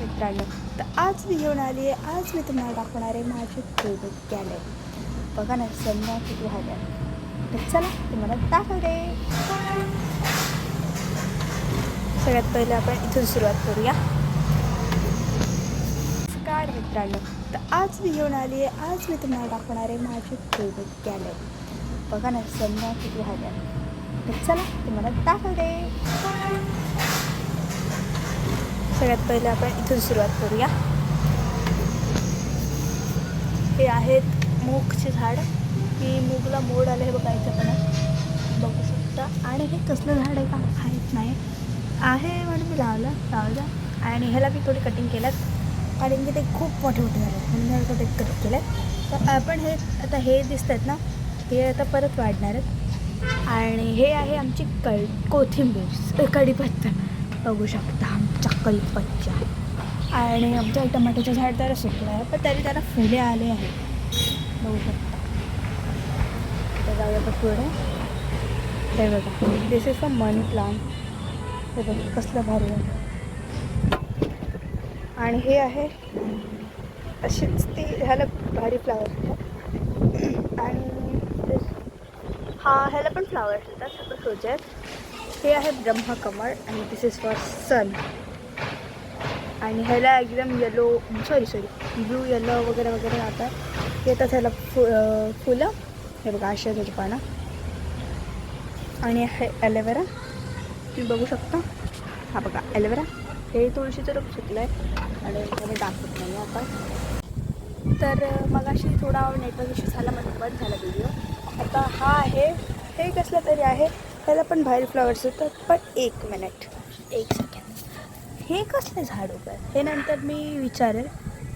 मित्रांनो, तर आज मी घेऊन आली आहे. आज मी तुम्हाला दाखवणार आहे माझी फेवरेट गॅलरी. बघा ना, संध्या किती हव्या. तर चला तुम्हाला दाखवते. सगळ्यात पहिले आपण इथून सुरुवात करूया. नमस्कार मित्रांनो, तर आज मी घेऊन आली आहे. आज मी तुम्हाला दाखवणार आहे माझी फेवरेट गॅलरी. बघा ना, संध्या किती हव्या. तर चला तुम्हाला दाखवते. सगळ्यात पहिले आपण इथून सुरुवात करूया. हे आहेत मूगचे झाड. ही मूगला मोड आले हे बघायचं पण बघू शकता. आणि हे कसलं झाड आहे का माहीत नाही आहे म्हणून मी लावलं आणि ह्याला मी थोडी कटिंग केलं आणि ते खूप मोठे झाले म्हणून ह्याला थोडे कट केले. तर आपण हे आता हे दिसत आहेत ना, हे आता परत वाढणार आहेत. आणि हे आहे आमची कोथिंबीर कढीपत्ता बघू शकता, आमच्या कढीपत्ता. आणि आमच्या टमाट्याचं झाड जरा सुकलं आहे पण तरी त्याला फुले आले आहेत बघू शकता. तर जाऊया आपण पुढे. हे बघा, दिस इज अ मनी प्लांट. हे बघा कसलं भारी आहे. आणि हे आहे अशीच ती, ह्याला भारी फ्लावर आणि ह्याला पण फ्लावर्स येतात, सगळं फ्रुट्स आहेत. हे आहे ब्रह्मकमळ आणि दिस इज फॉर सन. आणि ह्याला एकदम येलो ब्लू येलो वगैरे वगैरे राहतात. येतात ह्याला फुलं. हे बघा अशी आहे त्याची पानं. आणि हे ॲलोवेरा तुम्ही बघू शकता. हा बघा ॲलोवेरा. हे तुळशीचं रूप सुकलं आहे आणि त्याने दाखवत नाही आता. तर मग अशी थोडा नेटवर्क इश्यू झाला म्हणून बंद झाला व्हिडिओ. आता हा आहे, हे कसलं तरी आहे. त्याला पण बाहेर फ्लॉवर्स येतात. पण एक मिनिट, एक सेकंड. हे कसले झाड उभं हे नंतर मी विचारेल,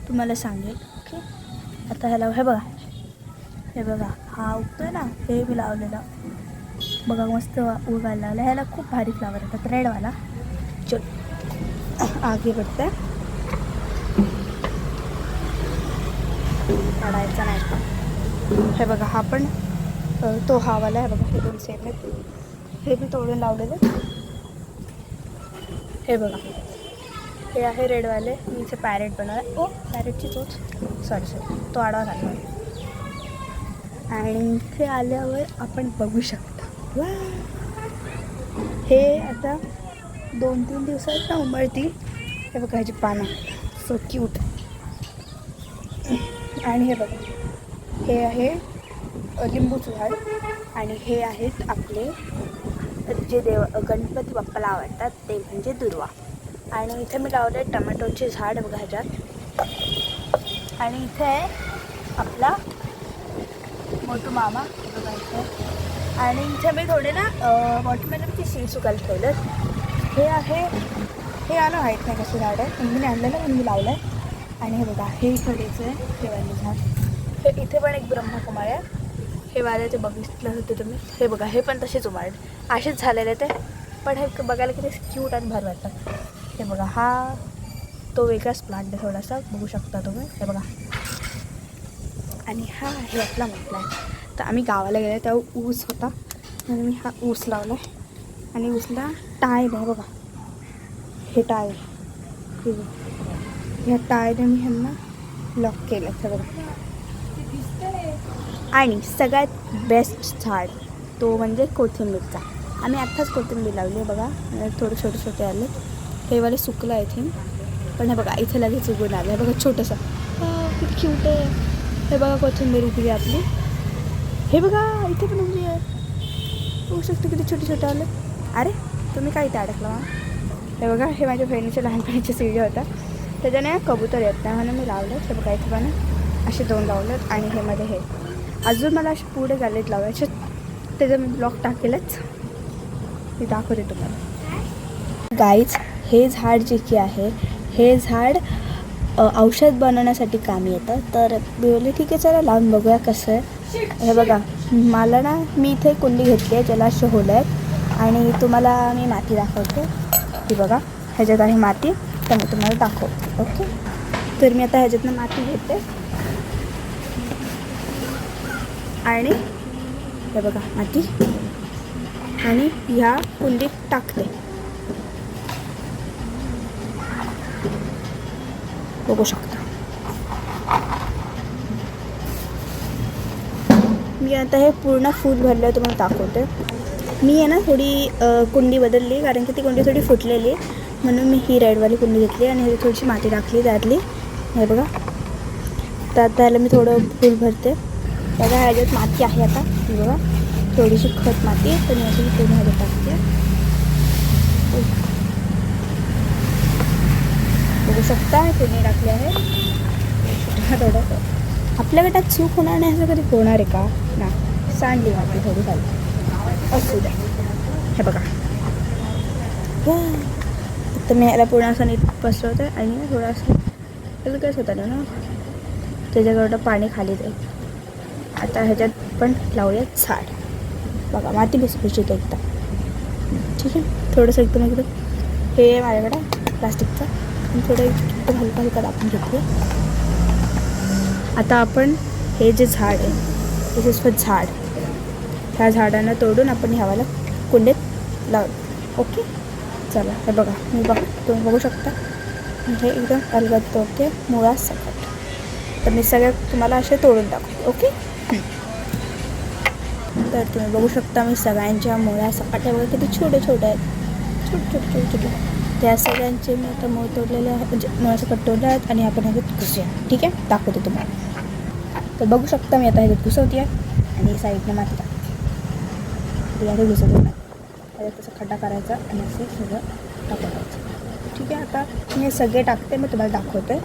तुम्हाला सांगेल. ओके. आता ह्याला हे बघा हा उगतोय ना, हे मी लावलेलं बघा मस्त उगायला लागलं. ह्याला खूप भारी फ्लावर येतात, रेडवाला. चल आगे बढ़ते. काढायचा नाही का. हे बघा हा पण तो हावाला आहे बघा. हे दोन सेम आहेत. हे मी तोडून लावलेले. हे बघा हे आहे रेडवाले. मी इथे पॅरेट बनवला. पॅरेटची चोच सॉरी तो आडवा झाला. आणि इथे आल्यावर आपण बघू शकता हे आता 2-3 दिवसात ना उमळतील. हे बघा ह्याची पानं सो क्यूट. आणि हे बघा हे आहे लिंबूचं झाड. आणि हे आहेत आपले जे गणपती बाप्पाला आवडतात ते म्हणजे दुर्वा. आणि इथे मी लावले टमॅटोचे झाड बघा ह्याच्यात. आणि इथे आहे आपला मोठू मामा बघा इथे. आणि इथे मी थोडे ना वॉटरमेलनची सीड सुकायला ठेवलं. हे आलं माहीत नाही कसं झाड आहे, मी आणलेलं म्हणून मी लावलं आहे. आणि हे बघा हे कडेचं आहे हे वाले झाड. हे इथे पण एक ब्रह्मकमळ आहे. हे वाले ते बघितलं होते तुम्ही. हे बघा हे पण तसेच उमाळे असेच झालेले ते. पण हे बघायला किती क्यूट आणि भारी वाटतात. हे बघा हा तो वेगळाच प्लांट आहे थोडासा, बघू शकता तुम्ही. हे बघा. आणि हा आहे आपला म्हटला आहे. तर आम्ही गावाला गेलो तेव्हा ऊस होता म्हणून मी हा ऊस लावला आहे. आणि ऊसला टाय आहे बघा. हे टाय ह्या टायने मी ह्यांना लॉक केलं आहे बघा. आणि सगळ्यात बेस्ट झाड तो म्हणजे कोथिंबीरचा. आम्ही आत्ताच कोथिंबीर लावली आहे बघा. थोडे छोटे छोटे आले. हे वाले सुकलं आय थिंक. पण हे बघा इथे लगेच उगून आलं. हे बघा छोटंसं किती क्यूट आहे. हे बघा कोथिंबीर उगली आपली. हे बघा इथे पण उगली आहे. बघू शकतो किती छोटे छोटे आले. अरे तुम्ही काय इथे अडकला मग. हे बघा हे माझ्या बहिणीच्या लहानपणीच्या सीडी होता, त्याच्याने कबूतर येत नाही म्हणून मी लावलं. हे बघा इथे पण असे 2 लावलेत. आणि हे मध्ये हे अजून मला असे पुढे गॅलरीत लावायचे, त्याचं मी ब्लॉक टाकेलच. मी दाखवते तुम्हाला. गाईज हे झाड जे की आहे हे झाड औषध बनवण्यासाठी कामी येतं. तर मी बोलले ठीक आहे चला लावून बघूया कसं आहे. हे बघा मला ना, मी इथे कुंडी घेतली आहे ज्याला असे होलं आहेत. आणि तुम्हाला मी माती दाखवते. ती बघा ह्याच्यात आहे माती, तर मी तुम्हाला दाखवते. ओके. तर मी आता ह्याच्यातनं माती घेते आणि हे बघा माती आणि ह्या कुंडीत टाकते. बघू शकता. मी आता हे पूर्ण फूल भरलं तुम्हाला दाखवते. मी आहे ना थोडी कुंडी बदलली, कारण की ती कुंडी थोडी फुटलेली, म्हणून मी ही रेडवाली कुंडी घेतली आणि ह्याची थोडीशी माती टाकली त्यातली. हे बघा, तर आता ह्याला मी थोडं फूल भरते. बघा ह्याच्यात माती आहे आता, ही बघा थोडीशी खत माती, तर मी अशी पूर्ण ह्याच्यात टाकते. बघू शकता तुम्ही टाकले आहे थोडं. आपल्या गटात चूक होणार नाही असं कधी होणार आहे का ना. सांडली माती थोडी खाली असू द्या. हे बघा, तर मी ह्याला पूर्ण असं नीट पसरवते आणि थोडंसं त्याचं काहीच होतं ना, त्याच्याकडं पाणी खाली जाईल. आता ह्याच्यात पण लावूया झाड. बघा माती भुसभुशीत एकदम. ठीक आहे, थोडंसं एकदम हे माझ्याकडं प्लास्टिकचं आणि थोडं एकदम हलका हलका दाबून घेतलं. आता आपण हे जे झाड आहे, दिस इज फॉर झाड, ह्या झाडांना तोडून आपण ह्यावाला कुंडीत लावू. ओके, चला. हे बघा, तुम्ही बघू शकता हे एकदम अलगद तोडते मुळासकट. तर मी सगळ्या तुम्हाला असे तोडून टाकते. ओके, तर तुम्ही बघू शकता मी सगळ्यांच्या मुळासकट हे बघा किती छोटे छोटे आहेत, छोटे. त्या सगळ्यांचे मी आता मूळ तोडलेले आहेत, म्हणजे मुळासकट तोडले आहेत आणि आपण ह्याच्यात घुसूया. ठीक आहे, दाखवते तुम्हाला. तर बघू शकता मी आता ह्याच्यात घुसवते आणि साईडने माती टाकते. याच्यात घुसवते नाही, त्याच्यात तसं खड्डा करायचा आणि असं सगळं टाकायचं. ठीक आहे, आता मी हे सगळे टाकते, मी तुम्हाला दाखवते.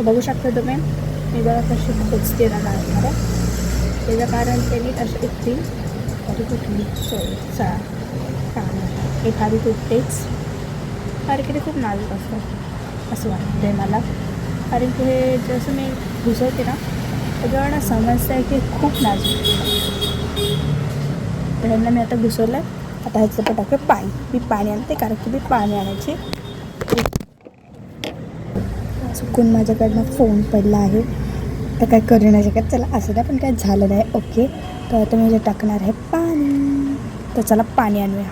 बघू शकता तुम्ही मी जरा कशी पोचते ना लागणार आहे, त्याचं कारण त्यांनी अशी इतकी तरी कुठली चळा एखादी तुटतेच, कारण की ते खूप नाजूक असतं असं वाटतं आहे मला. कारण की हे जसं मी घुसवते ना त्याच्यावर समजतं आहे की खूप नाजूक. तर ह्यांना मी आता घुसवलं आहे. आता ह्याचं पण टाकलं पाणी. मी पाणी आणते, कारण की मी पाणी आणायची चुकून माझ्याकडनं फोन पडला आहे, तर काय करू नाही शकत. चला असं द्या, पण काय झालं नाही. ओके, तर आता मी जे टाकणार आहे पाणी, तर चला पाणी आणूया.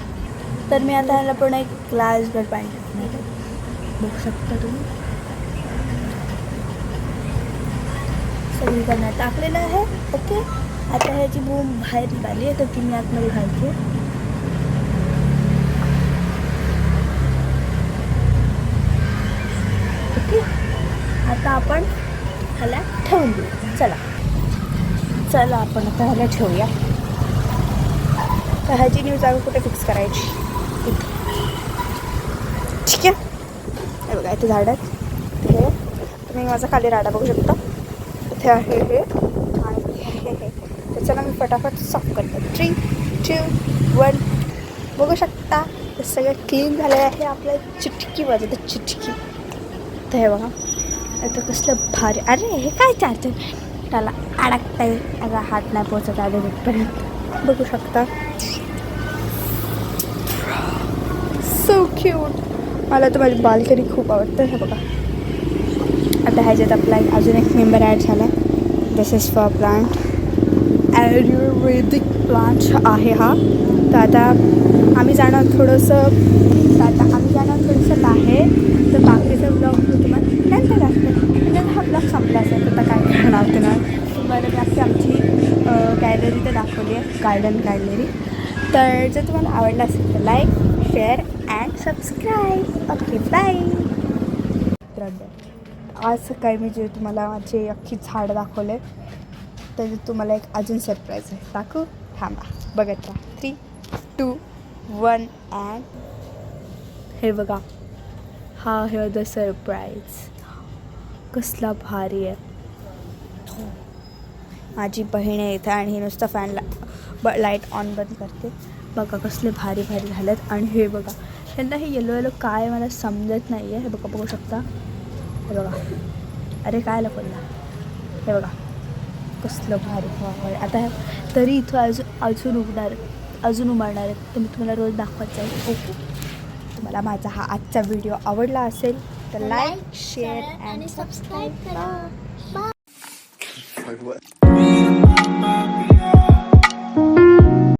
तर मी आता ह्याला पूर्ण एक ग्लासभर पाणी टाकणार आहे. बघू शकता तुम्ही सगळीकडनं टाकलेलं आहे. ओके, आता ह्याची बूम बाहेर निघाली आहे, तर ती मी आतमध्ये घालते. ओके, आता आपण ह्याला ठेवून देऊ. चला आपण आता ह्याला ठेवूया. तर ह्याची न्यू जागा कुठे फिक्स करायची, ठीक आहे. हे बघा इथे झाड आहेत, हे तुम्ही माझा खाली राडा बघू शकता. इथे आहे हे आणि हे. तर चला मी फटाफट साफ करते. 3, 2, 1. बघू शकता ते सगळं क्लीन झालेलं आहे. आपल्या चिटकी वाजवते, चिटकी. तर हे बघा आता कसलं भारी. अरे हे काय चार्जर त्याला अडकता येईल, अगं हात नाही पोचत आले तिथपर्यंत. बघू शकता सो क्यूट. मला तर माझी बाल्कनी खूप आवडतं. हे बघा आता ह्याच्यात आपला अजून एक मेंबर ॲड झाला. This is for plant, ayurvedic plant आहे हा. तर आता आम्ही जाणार थोडंसं बाहेर. तर बाकीचं ब्लॉग मी तुम्हाला नंतर दाखवते. म्हणजे हा ब्लॉग संपला असेल तर काय करणार तुम्हाला मी अख्खी आमची गॅलरी तर दाखवली आहे, गार्डन गॅलरी. तर जर तुम्हाला आवडलं असेल तर like, share and subscribe. Okay, bye. आज सकाळी मी जे तुम्हाला माझे अख्खी झाड दाखवले, त्याच्यात तुम्हाला एक अजून सरप्राईज आहे. दाखवू, थांबा बघत राहा. 3, 2, 1 अँड हे बघा, हा हे द सरप्राईज. कसला भारी आहे. माझी बहीण आहे इथं आणि ही नुसतं फॅनला लाईट ऑन बंद करते. बघा कसले भारी भारी झालेत. आणि हे बघा त्यांना हे येलो काय मला समजत नाही आहे. हे बघा बघू शकता, हे बघा. अरे काय लपडला, हे बघा कसलं भारी. आता तरी इथं अजून उमरणार आहेत. तर मी तुम्हाला रोज दाखवत जाईल. ओके, तुम्हाला माझा हा आजचा व्हिडिओ आवडला असेल तर लाईक, शेअर अँड सबस्क्राईब करा. बाय.